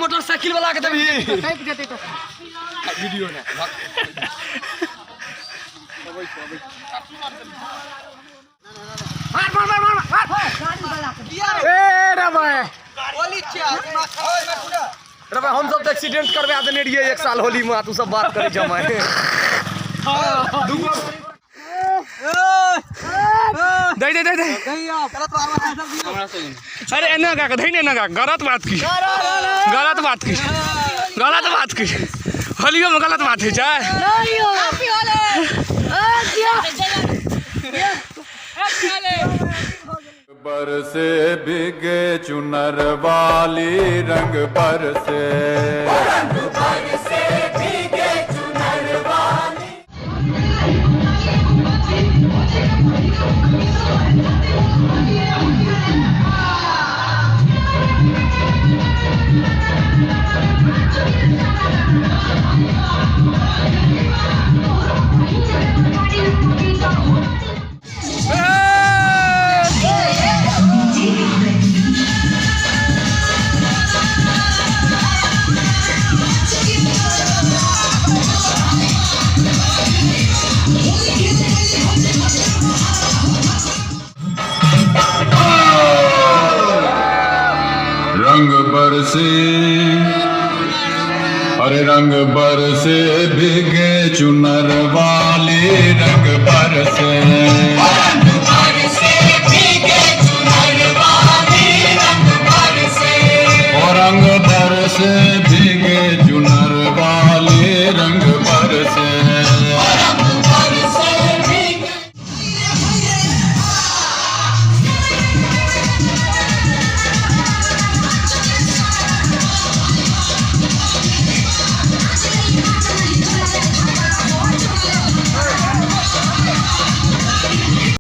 motorcycle वाला के तभी वीडियो ने हम सब एक्सीडेंट करवा देने रहिए एक साल होली में तू सब बात करे जमा दे दे दे दे अरे एना का धई ने ना का गलत बात की होलियो में गलत बात है चाहे बरसे भीगे चुनर वाली रंग बरसे भीगे चुनर वाली रंग बरसे अरे रंग बरसे भीगे चुनर वाली रंग बरसे